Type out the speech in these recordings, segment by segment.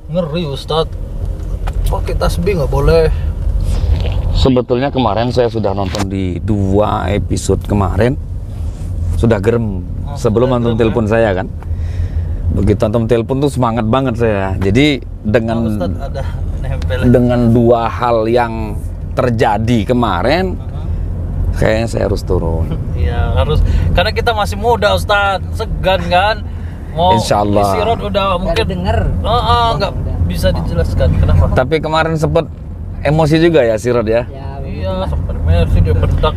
Ngeri Ustadz, pakai tasbih nggak boleh. Sebetulnya kemarin saya sudah nonton di 2 episode kemarin, sudah gerem sebelum antum telepon saya kan. Begitu antum telepon tuh semangat banget saya. Jadi dengan Ustadz ada nempel. dengan 2 hal yang terjadi kemarin, kayaknya saya harus turun. Iya harus, karena kita masih muda Ustadz, segan kan. Mau Insyaallah. isi road udah mungkin denger. nggak bisa dijelaskan kenapa. Tapi kemarin sempet emosi juga ya si Rod ya. Iya, sampai Messi dia bentak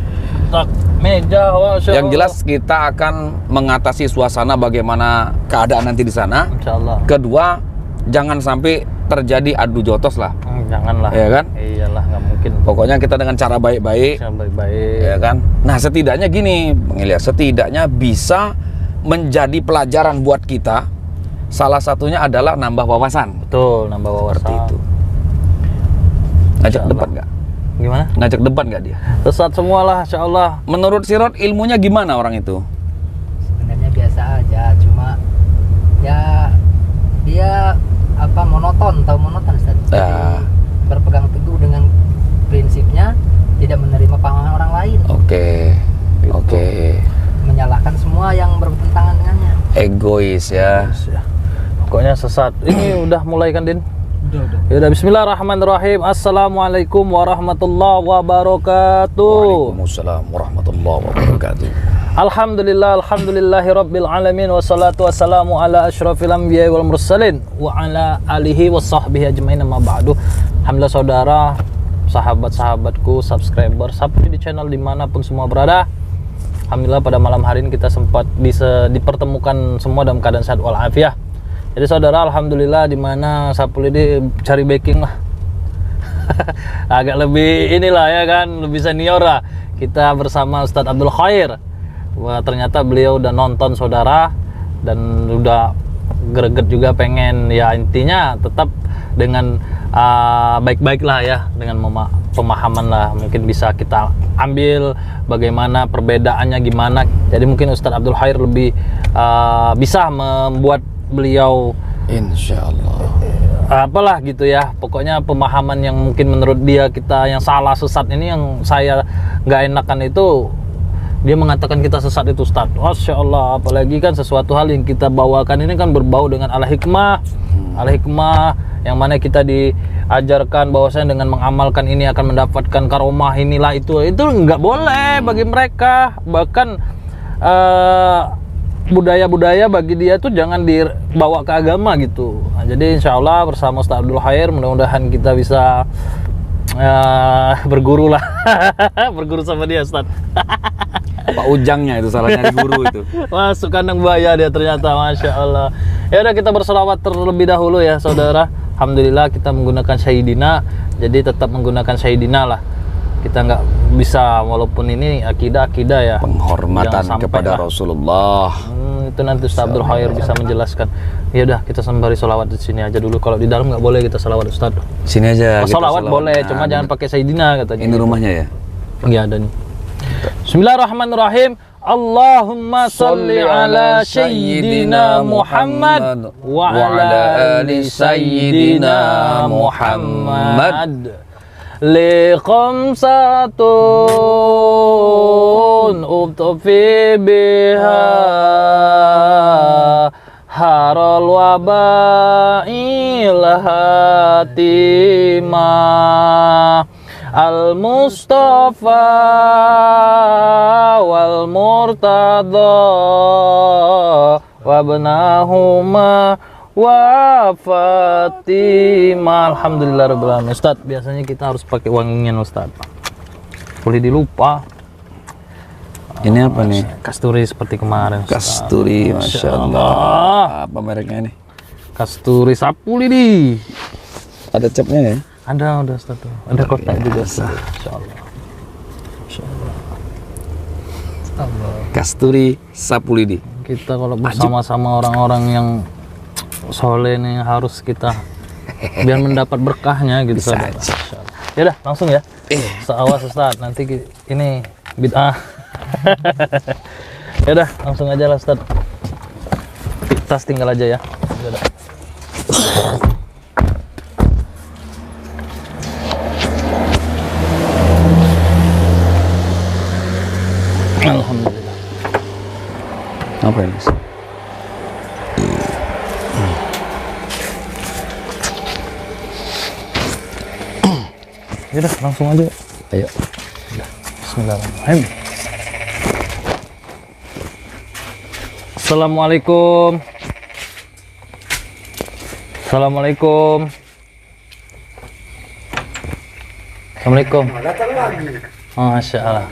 meja. Yang jelas kita akan mengatasi suasana bagaimana keadaan nanti di sana. Insyaallah. Kedua, jangan sampai terjadi adu jotos lah. Janganlah. Ya kan? Iyalah, nggak mungkin. Pokoknya kita dengan cara baik-baik. Baik-baik. Ya kan? Nah, setidaknya gini, Bang Ilyas, setidaknya bisa menjadi pelajaran buat kita. Salah satunya adalah nambah wawasan. Betul, nambah wawasan. Seperti itu. Ngajak Insyaallah. debat nggak? Gimana? Ngajak debat nggak dia? Sesat semualah, insyaallah. Menurut si Rod, ilmunya gimana orang itu? Sebenarnya biasa aja, cuma ya dia monoton, tahu monoton Ustaz. Ya. Berpegang teguh dengan prinsipnya, tidak menerima pahaman orang lain, Oke. menyalahkan semua yang bertentangan dengannya. Egois ya. Pokoknya sesat. Ini udah mulai kan, Din? Udah. Yaudah, bismillahirrahmanirrahim. Assalamualaikum warahmatullahi wabarakatuh. Waalaikumsalam warahmatullahi wabarakatuh. Alhamdulillahi rabbil alamin. Wassalatu wassalamu ala asyrafil anbiya wal mursalin wa ala alihi wassahbihi ajmain, amma ba'du. Alhamdulillah saudara, sahabat-sahabatku, subscriber, di channel dimanapun semua berada. Alhamdulillah pada malam hari ini kita sempat bisa dipertemukan semua dalam keadaan sehat walafiat. Jadi saudara, alhamdulillah di mana Sapul ini cari backing lah. Agak lebih inilah ya kan, lebih senior lah. Kita bersama Ustadz Abdul Khair. Wah, ternyata beliau udah nonton saudara dan udah greget juga, pengen ya intinya tetap dengan baik-baik lah ya, dengan pemahaman lah, mungkin bisa kita ambil bagaimana perbedaannya gimana. Jadi mungkin Ustadz Abdul Khair lebih bisa membuat beliau Insyaallah apalah gitu ya, pokoknya pemahaman yang mungkin menurut dia kita yang salah, sesat. Ini yang saya nggak enakan itu dia mengatakan kita sesat itu Ustadz. Masya Allah, apalagi kan sesuatu hal yang kita bawakan ini kan berbau dengan al-hikmah yang mana kita diajarkan bahwasanya dengan mengamalkan ini akan mendapatkan karomah inilah itu nggak boleh bagi mereka. Bahkan budaya-budaya bagi dia tuh jangan dibawa ke agama gitu. Nah, jadi insya Allah bersama Ustadz Abdul Khair mudah-mudahan kita bisa berguru lah. Berguru sama dia Ustadz. Pak Ujangnya itu salah nyari guru itu. Masuk kandang buaya dia ternyata, Masya Allah. Ya udah, kita berselawat terlebih dahulu ya saudara. Alhamdulillah kita menggunakan Sayyidina, jadi tetap menggunakan Sayyidina lah. Kita nggak bisa, walaupun ini akidah ya. Penghormatan kepada lah. Rasulullah. Itu nanti Ustaz Abdul Khair bisa menjelaskan. Ya udah, kita sembari selawat di sini aja dulu. Kalau di dalam nggak boleh kita selawat Ustaz. Sini aja. kita Selawat boleh, Nah, cuma jangan pakai Sayyidina katanya. Ini rumahnya ya. Ya, ada nih. Bismillahirrahmanirrahim. Allahumma salli ala Sayyidina Muhammad wa ala ali Sayyidina Muhammad. Liqamsatun ubtufi biha haral waba'il hatimah al-Mustafa wal Murtada wabnahuma wa Fatimah. Alhamdulillah rabbil alamin. Ustaz, biasanya kita harus pakai wangian Ustaz. Boleh dilupa. Ini apa nih? Kasturi seperti kemarin Ustaz. Kasturi, Masya Allah. Apa mereknya ini? Kasturi Sapul ini. Ada capnya ya? Ada Ustaz tuh. Ada kotak juga Ustaz. Insyaallah. Kasturi Sapulidi. Kita kalau bersama-sama orang-orang yang soleh nih harus kita biar mendapat berkahnya gitu. Bisa saudara. aja. Ya udah, langsung ya. Seawas Ustaz, nanti ini bid'ah. Ya udah, langsung aja lah Ustaz. Tas tinggal aja ya. Ya udah. Apa ini? Yaudah, langsung aja. Ayo. Bismillahirrahmanirrahim. Assalamualaikum. Assalamualaikum. Assalamualaikum. Datang lagi. Masya Allah.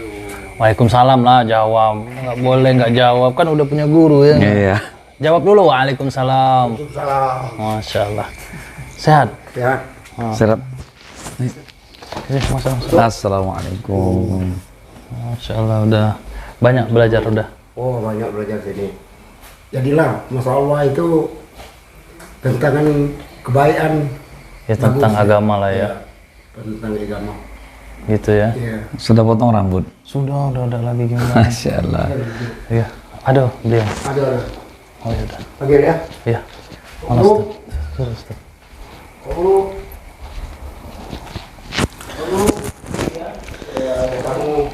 Waalaikumsalam lah, jawab. Nggak boleh nggak jawab, kan udah punya guru ya. Iya. Jawab dulu, waalaikumsalam. Salam. Masya Allah. Sehat? Ya. Serat. Masya Assalamualaikum. Masya Allah, udah banyak belajar udah. Oh, banyak belajar sini. Jadilah, Masya Allah itu tentang kebaikan. Ya tentang Bagus, agama lah ya. Tentang agama. Gitu ya. Iya. Sudah potong rambut? Sudah, udah lagi gimana? Masya Allah. Iya. Aduh, dia. Ada. Oh ya udah. Lagi ya. Iya. Mana Oh. Ustaz? Sudah, Ustaz. Oh. Oh. Ya. Kamu.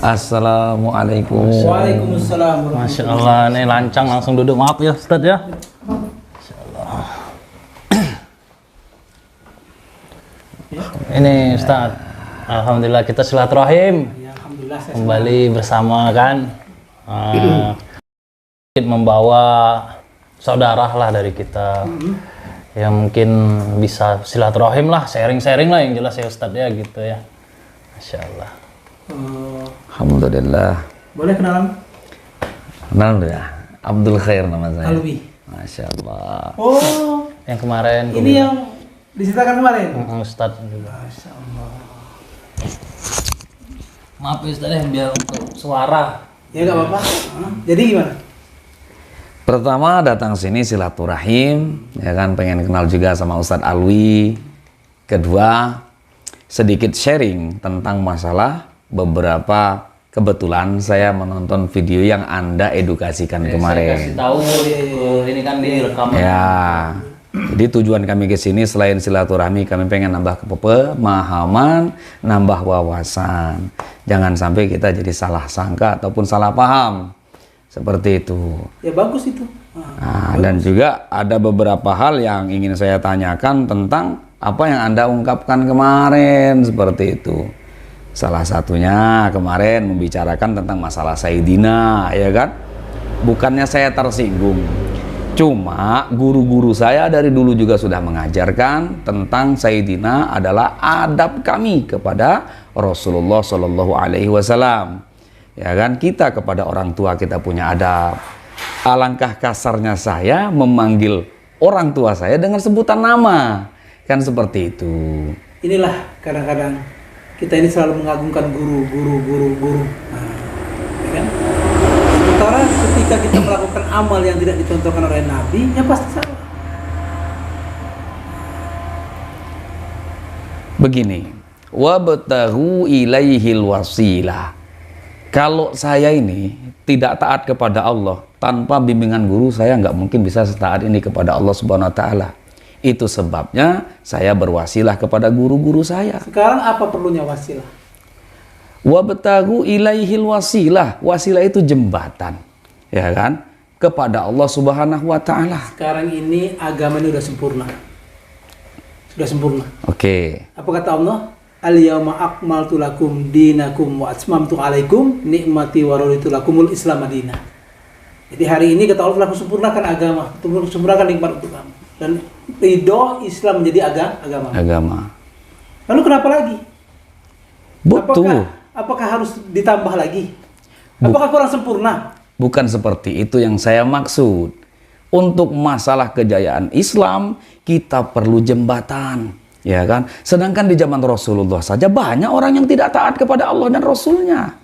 Assalamualaikum. Waalaikumsalam. Masya Allah, nih lancang langsung duduk. Maaf ya Ustaz ya. Masya Allah. Ini Ustaz, alhamdulillah kita silaturahim. Ya, alhamdulillah. Kembali bersama kan. Membawa saudara lah dari kita. Yang mungkin bisa silaturahim lah, sharing-sharing lah yang jelas ya Ustaz ya gitu ya. Masya Allah. Alhamdulillah. Boleh kenalan? Alhamdulillah. Abdul Khair nama saya. Alwi. Masya Allah. Oh, Yang kemarin ini yang diceritakan kemarin. Ustaz juga. Maaf ya Ustaz ya, biar untuk suara. Ya nggak apa-apa. Jadi gimana? Pertama datang sini silaturahim, ya kan, pengen kenal juga sama Ustadz Alwi. Kedua, sedikit sharing tentang masalah beberapa kebetulan saya menonton video yang Anda edukasikan Saya kasih kemarin. tahu ini kan direkam. Ya. Jadi tujuan kami ke sini selain silaturahmi, kami pengen nambah pemahaman, nambah wawasan. Jangan sampai kita jadi salah sangka ataupun salah paham. Seperti itu. Ya bagus itu. Nah, dan juga ada beberapa hal yang ingin saya tanyakan tentang apa yang Anda ungkapkan kemarin, seperti itu. Salah satunya kemarin membicarakan tentang masalah Sayyidina, ya kan? Bukannya saya tersinggung. Cuma guru-guru saya dari dulu juga sudah mengajarkan tentang Sayyidina adalah adab kami kepada Rasulullah Shallallahu Alaihi Wasallam. Ya kan, kita kepada orang tua kita punya adab. Alangkah kasarnya saya memanggil orang tua saya dengan sebutan nama. Kan seperti itu. Inilah kadang-kadang kita ini selalu mengagungkan guru. Nah, ya kan? Sementara ketika kita melakukan amal yang tidak dicontohkan oleh Nabi, ya pasti salah. Begini, wabtaghu ilaihil wasilah. Kalau saya ini tidak taat kepada Allah, tanpa bimbingan guru saya nggak mungkin bisa setaat ini kepada Allah Subhanahu Wa Taala. Itu sebabnya saya berwasilah kepada guru-guru saya. Sekarang apa perlunya wasilah? Wabtaghu ilaihil wasilah. Wasilah itu jembatan, ya kan, kepada Allah Subhanahu Wa Taala. Sekarang ini agama ini sudah sempurna. Sudah sempurna. Oke. Apa kata Allah? Al-yawma akmaltu lakum dinakum wa atmamtu alaikum nikmati wa raditu lakumul Islam madinah. Jadi hari ini kata Allah telah sempurnakan agama, telah sempurnakan nikmat untuk kamu. Dan ridho Islam menjadi agama. Agama. Lalu kenapa lagi? Betul. Apakah harus ditambah lagi? Apakah kurang sempurna? Bukan seperti itu yang saya maksud. Untuk masalah kejayaan Islam, kita perlu jembatan. Ya kan? Sedangkan di zaman Rasulullah saja banyak orang yang tidak taat kepada Allah dan Rasulnya.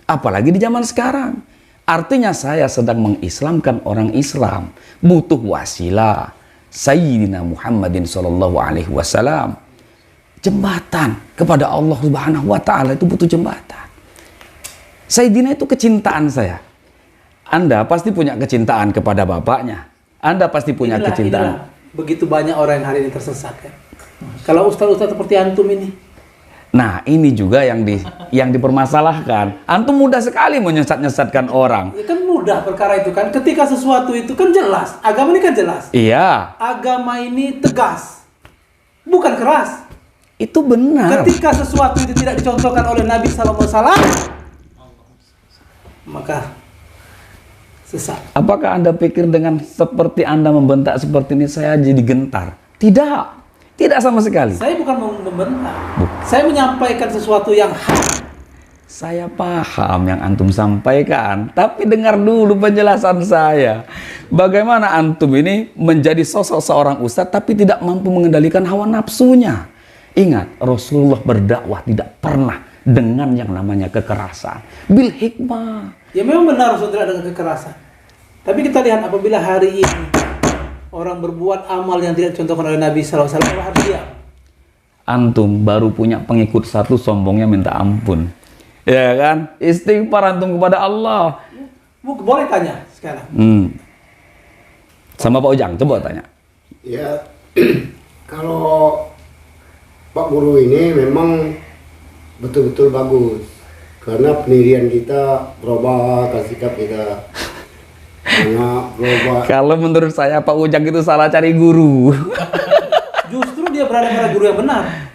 Apalagi di zaman sekarang. Artinya saya sedang mengislamkan orang Islam. Butuh wasilah. Sayyidina Muhammadin Sallallahu Alaihi Wasallam. Jembatan kepada Allah Subhanahu Wa Taala itu butuh jembatan. Sayyidina itu kecintaan saya. Anda pasti punya kecintaan kepada bapaknya. Anda pasti punya kecintaan. Begitu banyak orang yang hari ini tersesat kan. Kalau ustaz-ustaz seperti antum ini, Nah, ini juga yang dipermasalahkan. Antum mudah sekali menyesat-nyesatkan orang. Ya kan mudah perkara itu kan. Ketika sesuatu itu kan jelas. Agama ini kan jelas. Iya, Agama ini tegas. Bukan keras. itu benar. Ketika sesuatu itu tidak dicontohkan oleh Nabi SAW, maka sesat. Apakah Anda pikir dengan seperti Anda membentak seperti ini saya jadi gentar? Tidak. Tidak sama sekali. Saya bukan membentak. Saya menyampaikan sesuatu yang hak. Saya paham yang antum sampaikan, tapi dengar dulu penjelasan saya. Bagaimana antum ini menjadi sosok seorang ustadz tapi tidak mampu mengendalikan hawa nafsunya. Ingat, Rasulullah berdakwah tidak pernah dengan yang namanya kekerasan. Bil hikmah. Ya memang benar Rasul tidak dengan kekerasan. Tapi kita lihat apabila hari ini orang berbuat amal yang tidak dicontohkan oleh Nabi SAW, harus diam. Antum baru punya pengikut satu, sombongnya minta ampun. Ya kan? Istighfar antum kepada Allah. Boleh tanya sekarang. Sama Pak Ujang, coba tanya. Ya, kalau Pak Guru ini memang betul-betul bagus. Karena pendirian kita berubah, sikap kita banyak berubah. Kalau menurut saya Pak Ujang itu salah cari guru. Justru dia berada pada guru yang benar.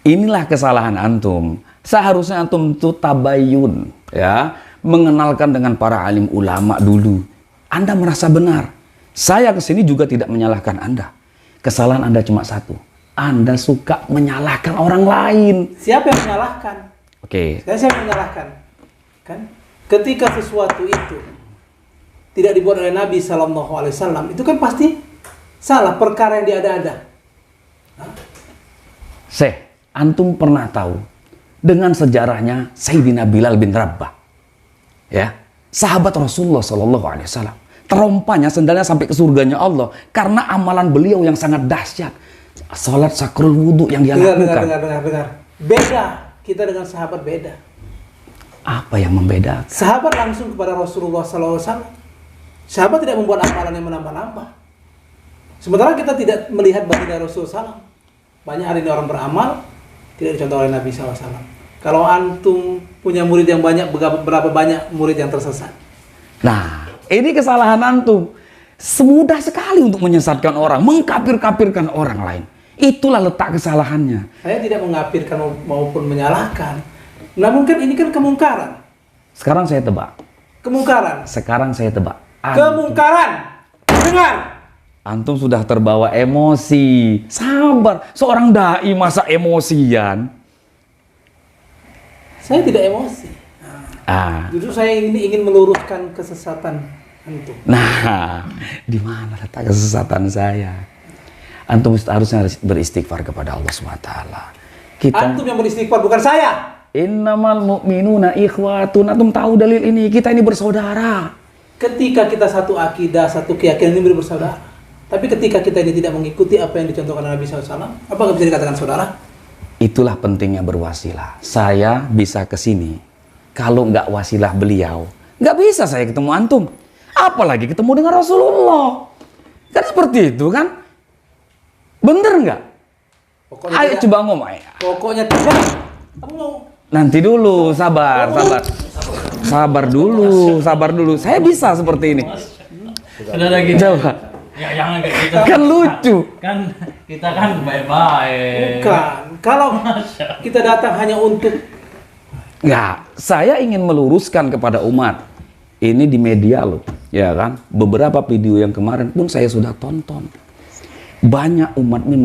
Inilah kesalahan antum. Seharusnya antum itu tabayun, ya, mengenalkan dengan para alim ulama dulu. Anda merasa benar. Saya kesini juga tidak menyalahkan Anda. Kesalahan Anda cuma satu. Anda suka menyalahkan orang lain. Siapa yang menyalahkan? Oke. Saya menyalahkan. Kan? Ketika sesuatu itu tidak dibuat oleh Nabi SAW, itu kan pasti salah, perkara yang diada-ada. Antum pernah tahu dengan sejarahnya Sayyidina Bilal bin Rabah, ya, sahabat Rasulullah SAW. Terompanya sendalnya sampai ke surganya Allah karena amalan beliau yang sangat dahsyat. Salat sakrul wudhu yang dia lakukan. Dengar. Beda kita dengan sahabat, beda. Apa yang membedakan? Sahabat langsung kepada Rasulullah SAW. Sahabat tidak membuat amalan yang menambah-nambah. Sementara kita tidak melihat baginda Rasulullah SAW. Banyak hari ini orang beramal tidak dicontoh oleh Nabi SAW. Kalau antum punya murid yang banyak, berapa banyak murid yang tersesat? Nah, ini kesalahan antum. Semudah sekali untuk menyesatkan orang, mengkafir-kafirkan orang lain. Itulah letak kesalahannya. Saya tidak mengkafirkan maupun menyalahkan. Namun kan ini kan kemungkaran. Sekarang saya tebak. Kemungkaran. Sekarang saya tebak. Kemungkaran. Dengar. Antum sudah terbawa emosi. Sabar. Seorang dai masa emosian? Saya tidak emosi. Justru saya ingin meluruskan kesesatan antum. Nah, di mana letak kesesatan saya? Antum harusnya beristighfar kepada Allah SWT. Antum yang beristighfar, bukan saya. Innamal mu'minuna ikhwatun. Antum tahu dalil ini? Kita ini bersaudara. Ketika kita satu akidah, satu keyakinan ini bersaudara. Tapi ketika kita ini tidak mengikuti apa yang dicontohkan Nabi SAW, apakah bisa dikatakan saudara? Itulah pentingnya berwasilah. Saya bisa ke sini. Kalau nggak wasilah beliau, nggak bisa saya ketemu antum. Apalagi ketemu dengan Rasulullah. Kan seperti itu kan? Bener nggak? Ayo tidak. Coba ngomong. Pokoknya tidak. Kamu mau? Nanti dulu, sabar. Sabar dulu. Saya bisa seperti ini. Sudah lagi. Coba. Ya jangan kayak gitu. Kan lucu. Kan kita kan baik-baik. Bukan. Kalau kita datang hanya untuk... Ya, saya ingin meluruskan kepada umat. Ini di media loh, ya kan? Beberapa video yang kemarin pun saya sudah tonton. Banyak umat ini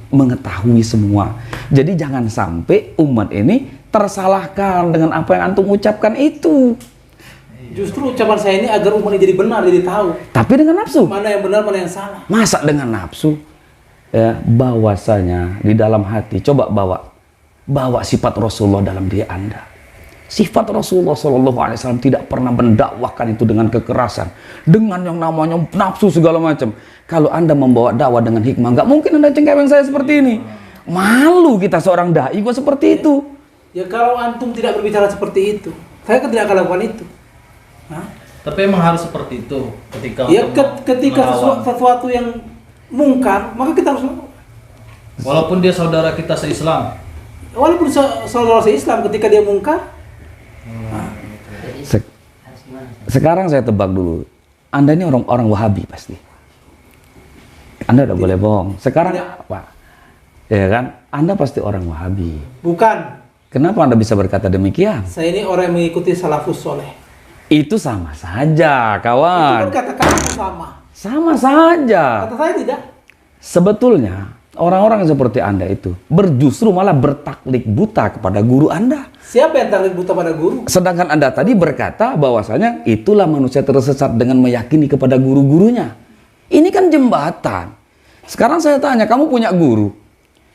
mengetahui semua. Jadi jangan sampai umat ini tersalahkan dengan apa yang antum ucapkan itu. Justru ucapan saya ini agar umat ini jadi benar, jadi tahu. Tapi dengan nafsu. Mana yang benar, mana yang salah. Masa dengan nafsu? Ya, bahwasanya di dalam hati, coba bawa sifat Rasulullah dalam diri Anda. Sifat Rasulullah SAW tidak pernah mendakwahkan itu dengan kekerasan, dengan yang namanya nafsu segala macam. Kalau Anda membawa dakwah dengan hikmah, nggak mungkin Anda cengkeweng saya seperti ini. Malu kita seorang dai kok seperti itu. Ya kalau antum tidak berbicara seperti itu, saya kan tidak akan lakukan itu. Hah? Tapi emang harus seperti itu ketika ketika sesuatu yang mungkar, maka kita harus lakukan. Walaupun dia saudara kita se-Islam. Walaupun saudara Islam ketika dia mungkar, Jadi Se- harus gimana? Sekarang saya tebak dulu. Anda ini orang Wahabi pasti. Anda udah boleh bohong. Sekarang Tidak. apa? Ya kan? Anda pasti orang Wahabi. bukan. Kenapa Anda bisa berkata demikian? Saya ini orang yang mengikuti salafus soleh. Itu sama saja, Itu kawan. kan kata kamu sama. Sama saja. Kata saya tidak. Sebetulnya orang-orang seperti Anda itu justru malah bertaklid buta kepada guru Anda. Siapa yang taklid buta pada guru? Sedangkan Anda tadi berkata bahwasanya itulah manusia tersesat dengan meyakini kepada guru-gurunya. Ini kan jembatan. Sekarang saya tanya, kamu punya guru.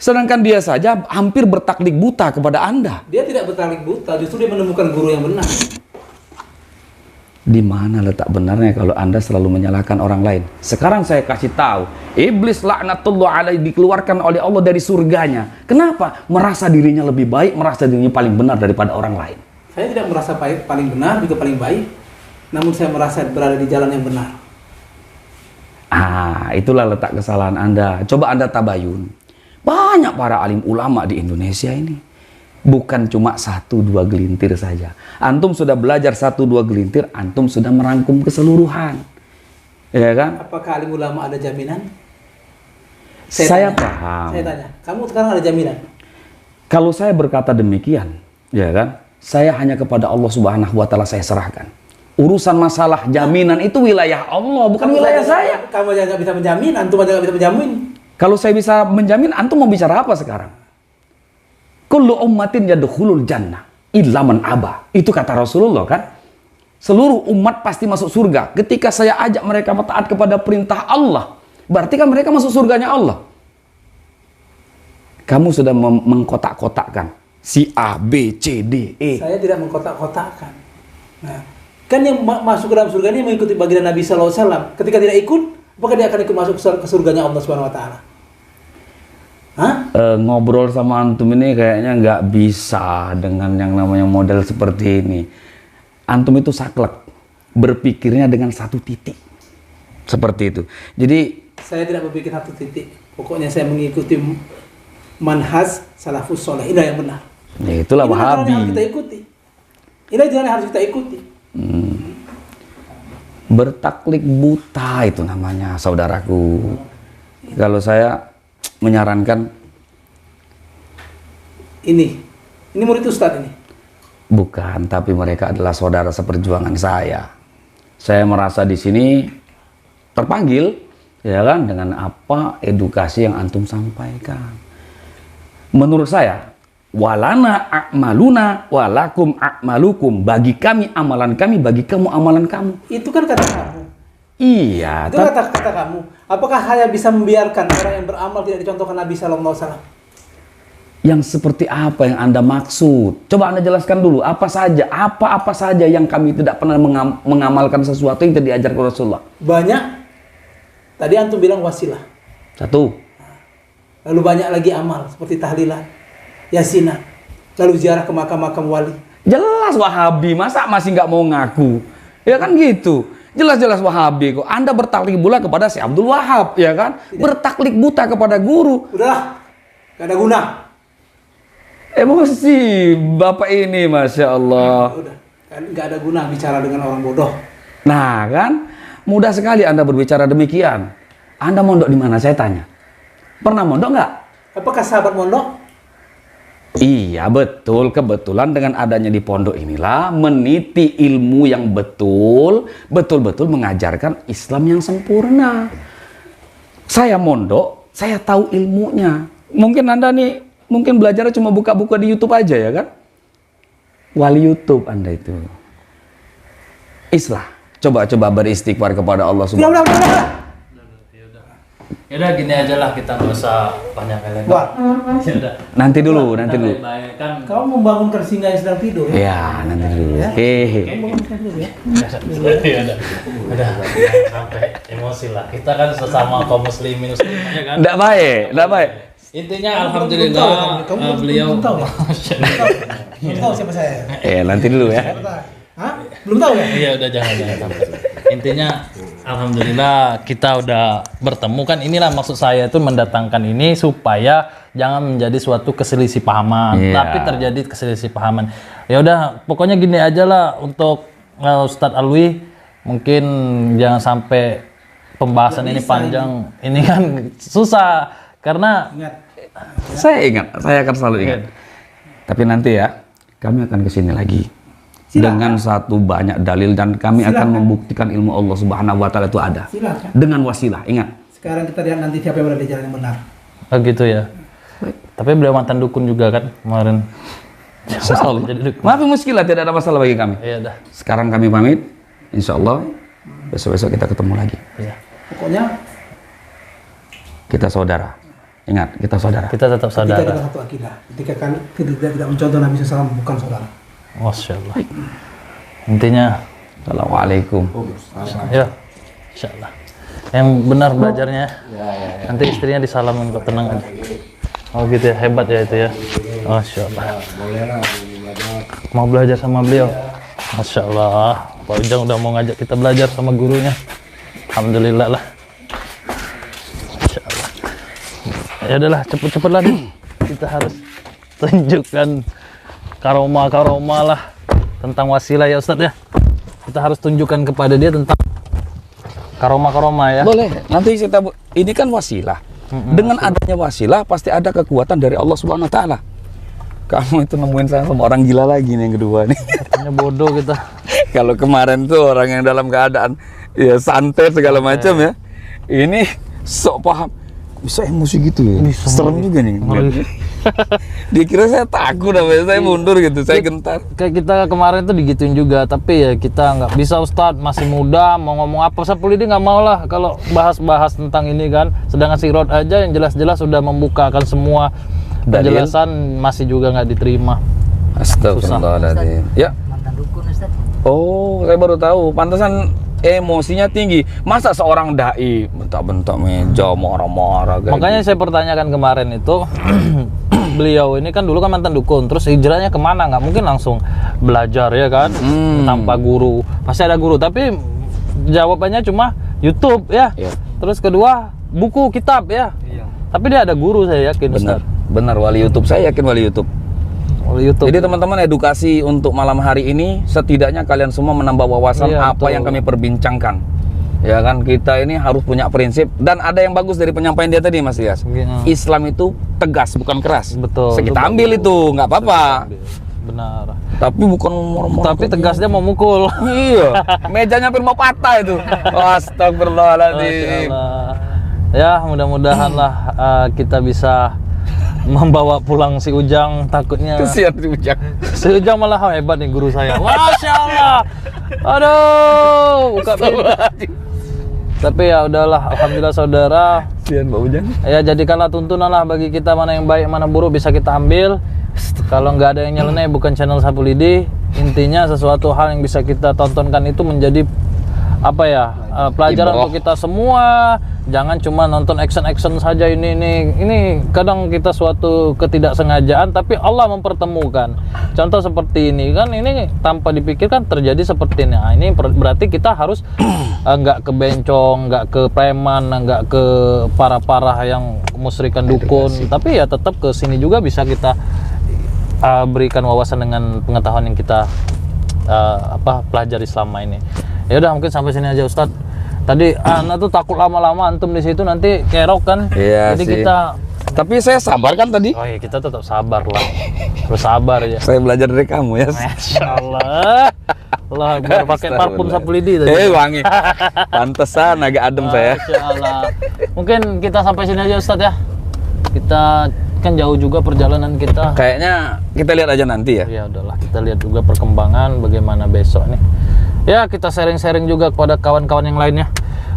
Sedangkan dia saja hampir bertaklid buta kepada Anda. Dia tidak bertaklid buta, justru dia menemukan guru yang benar. Di mana letak benarnya kalau Anda selalu menyalahkan orang lain? Sekarang saya kasih tahu, iblis laknatullah alaihi dikeluarkan oleh Allah dari surganya. Kenapa? Merasa dirinya lebih baik, merasa dirinya paling benar daripada orang lain. Saya tidak merasa paling benar, juga paling baik. Namun saya merasa berada di jalan yang benar. Itulah letak kesalahan Anda. Coba Anda tabayun. Banyak para alim ulama di Indonesia ini. Bukan cuma 1-2 gelintir saja. Antum sudah belajar 1-2 gelintir, antum sudah merangkum keseluruhan. Ya kan? Apakah alim ulama ada jaminan? Saya tanya. paham. Saya tanya, kamu sekarang ada jaminan? Kalau saya berkata demikian, ya kan? Saya hanya kepada Allah Subhanahu wa taala saya serahkan. Urusan masalah jaminan itu wilayah Allah, bukan wilayah saya. Kamu aja nggak bisa menjamin, antum aja nggak bisa menjamin. Kalau saya bisa menjamin, antum mau bicara apa sekarang? Kullu ummatin yadkhulul jannah illa man aba. Itu kata Rasulullah kan? Seluruh umat pasti masuk surga. Ketika saya ajak mereka taat kepada perintah Allah, berarti kan mereka masuk surganya Allah. Kamu sudah mengkotak-kotakkan si A, B, C, D, E. Saya tidak mengkotak-kotakkan. Nah, kan yang masuk ke dalam surga ini mengikuti baginda Nabi SAW. Ketika tidak ikut, apakah dia akan ikut masuk ke surganya Allah Subhanahu Wa Taala? Hah? Ngobrol sama antum ini kayaknya nggak bisa dengan yang namanya model seperti ini. Antum itu saklek, berpikirnya dengan satu titik. Seperti itu. Jadi Saya tidak berpikir satu titik. Pokoknya saya mengikuti manhaj salafus soleh. Inilah yang benar. ya itulah Inilah jalan yang Wahabi. harus kita ikuti. Inilah jalan yang harus kita ikuti. Bertaklid buta itu namanya, saudaraku. Kalau saya menyarankan Ini murid Ustadz ini. bukan, tapi mereka adalah saudara seperjuangan saya. Saya merasa di sini terpanggil, ya kan, dengan apa edukasi yang antum sampaikan. Menurut saya, walana a'maluna walakum a'malukum. Bagi kami amalan kami, bagi kamu amalan kamu. Itu kan kata kamu. Iya, Itu kata kamu. Apakah saya bisa membiarkan orang yang beramal tidak dicontohkan Nabi Sallallahu Alaihi Wasallam? yang seperti apa yang Anda maksud? Coba Anda jelaskan dulu, apa saja yang kami tidak pernah mengamalkan sesuatu yang tidak diajarkan Rasulullah. Banyak. Tadi antum bilang wasilah. Satu, Lalu banyak lagi amal seperti tahlilan, yasinan, lalu ziarah ke makam-makam wali. jelas Wahabi, masa masih nggak mau ngaku? Ya kan gitu. Jelas-jelas Wahabi kok. Anda bertaklid buta kepada si Abdul Wahab, ya kan? Bertaklid buta kepada guru. Udahlah, gak ada guna. Emosi Bapak ini, Masya Allah. Udah, gak ada guna bicara dengan orang bodoh. Nah kan, mudah sekali Anda berbicara demikian. Anda mondok di mana? Saya tanya. Pernah mondok nggak? Apakah sahabat mondok? Iya betul, kebetulan dengan adanya di pondok inilah meniti ilmu yang betul-betul mengajarkan Islam yang sempurna. Saya mondok, saya tahu ilmunya. Mungkin Anda nih, mungkin belajarnya cuma buka-buka di YouTube aja ya kan? Wali YouTube Anda itu. Islah, coba beristighfar kepada Allah Subhanahu wa Ta'ala. Udah. Yaudah gini aja lah, kita nggak usah banyak kali. Wah, Yaudah. Nanti dulu. Baik-baik kan. kamu membangunkan singa yang sedang tidur ya? Ya, nanti dulu. Hehe. Kamu membangunkan dulu ya? Udah sampai emosi lah. Kita kan sesama kaum muslimin muslimahnya kan. Nggak baik. Intinya alhamdulillah beliau. Belum tahu ya? Belum tahu siapa saya? Nanti dulu ya. Hah? Belum tahu ya? Iya udah jangan sampai. Intinya Alhamdulillah kita udah bertemu kan, inilah maksud saya itu mendatangkan ini supaya jangan menjadi suatu keselisih pahaman, Iya. tapi terjadi keselisih pahaman. Ya udah pokoknya gini aja lah untuk Ustadz Alwi, mungkin jangan sampai pembahasan ini panjang, ini kan susah karena Ingat, Saya akan selalu ingat. Tapi nanti ya, kami akan kesini lagi. Dengan satu banyak dalil dan kami akan membuktikan ilmu Allah Subhanahu wa taala itu ada. silakan. Dengan wasilah, ingat. Sekarang kita lihat nanti siapa yang berada di jalan yang benar. oh gitu ya. Tapi beliau mantan dukun juga kan kemarin. Insyaallah. Jadi dukun. Maaf muskilah, tidak ada masalah bagi kami. Iya dah. Sekarang kami pamit. Insyaallah besok-besok kita ketemu lagi. Iya. Pokoknya Kita saudara. Ingat, kita saudara. Kita tetap ketika saudara. kita satu akidah, ketika kan kita tidak mencontoh Nabi SAW bukan saudara. Masya Allah. Intinya, Assalamualaikum. ya, Insya Allah. Yang benar belajarnya, nanti istrinya disalamin kok, tenang aja. Oh gitu ya, hebat ya itu ya. Masya Allah. Mau belajar sama beliau. Masya Allah. Pak Ujang udah mau ngajak kita belajar sama gurunya. Alhamdulillah lah. Masya Allah. Ya udahlah, cepet-cepet lah nih. Kita harus tunjukkan karoma lah tentang wasilah ya Ustadz ya. Kita harus tunjukkan kepada dia tentang karoma ya. Boleh. Nanti ini kan wasilah. Dengan adanya wasilah pasti ada kekuatan dari Allah Subhanahu wa taala. Kamu itu nemuin saya sama orang gila lagi nih yang kedua nih. Katanya bodoh kita. Kalau kemarin tuh orang yang dalam keadaan ya santai segala macam ya. Ini sok paham. Bisa emosi gitu ya. Bisa. Serem juga nih. Dia kira saya takut apa ya, saya mundur gitu, saya gentar. Kayak kita kemarin tuh digituin juga, tapi ya kita nggak bisa Ustadz, masih muda, mau ngomong apa Sapulidi nggak mau lah kalau bahas-bahas tentang ini kan. Sedangkan si Rod aja yang jelas-jelas sudah membukakan semua penjelasan masih juga nggak diterima. Astagfirullahaladzim. Ya. Mantan dukun Ustaz. Oh, saya baru tahu. Pantesan emosinya tinggi. Masa seorang dai bentak-bentak meja, marah-marah kayak Makanya saya pertanyakan kemarin itu, beliau ini kan dulu kan mantan dukun, terus hijrahnya kemana? Nggak mungkin langsung belajar ya kan, tanpa guru. Pasti ada guru, tapi jawabannya cuma YouTube ya. Iya. Terus kedua buku kitab ya. Tapi dia ada guru, saya yakin. Benar. Ustaz. Benar, wali YouTube. Saya yakin wali YouTube. Oleh YouTube. Jadi teman-teman, edukasi untuk malam hari ini setidaknya kalian semua menambah wawasan Iya, apa betul. yang kami perbincangkan. Ya kan, kita ini harus punya prinsip dan ada yang bagus dari penyampaian dia tadi Mas Ilyas. Iya. Islam itu tegas bukan keras. Betul. So, kita Itu ambil bagus. itu, nggak apa-apa. Benar. Tapi bukan murmur. Tapi tegasnya mau mukul. Iya, mejanya hampir mau patah itu. Astagfirullahaladzim. Masya Allah. Ya mudah-mudahan lah kita bisa membawa pulang si Ujang, takutnya Kesian si Ujang. si Ujang malah hebat nih guru saya. Masya Allah. Aduh, buka pintu. Tapi ya udahlah, alhamdulillah saudara. Kesian Mbak Ujang. Ya jadikanlah tuntunan lah bagi kita, mana yang baik mana buruk bisa kita ambil. Kalau nggak ada yang nyeleneh bukan channel Sapulidi. Intinya sesuatu hal yang bisa kita tontonkan itu menjadi apa ya, pelajaran Ibrah. untuk kita semua. Jangan cuma nonton action saja. Ini kadang kita suatu ketidaksengajaan tapi Allah mempertemukan. Contoh seperti ini kan, ini tanpa dipikirkan terjadi seperti ini. Nah, ini berarti kita harus nggak ke bencong, nggak ke preman, nggak ke parah-parah yang musyrikan dukun, tapi ya tetap ke sini juga bisa kita berikan wawasan dengan pengetahuan yang kita pelajari selama ini. Ya udah, mungkin sampai sini aja Ustadz. Tadi anak tuh takut lama-lama antum di situ nanti kerok kan. Iya Jadi sih. kita Tapi saya sabar kan tadi. iya kita tetap sabar lah. Terus sabar ya. Saya belajar dari kamu ya. Masya Allah. Allah Akbar, pakai parfum Sapulidi tadi. Wangi. Pantesan agak adem saya. Masya Allah. Mungkin kita sampai sini aja Ustadz ya. Kita kan jauh juga perjalanan kita. Kayaknya kita lihat aja nanti ya. Ya udahlah, kita lihat juga perkembangan bagaimana besok nih. Ya, kita sharing-sharing juga kepada kawan-kawan yang lainnya.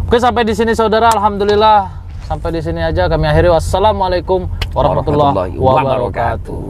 Oke, sampai di sini saudara, alhamdulillah. Sampai di sini aja kami akhiri. Wassalamualaikum warahmatullahi wabarakatuh.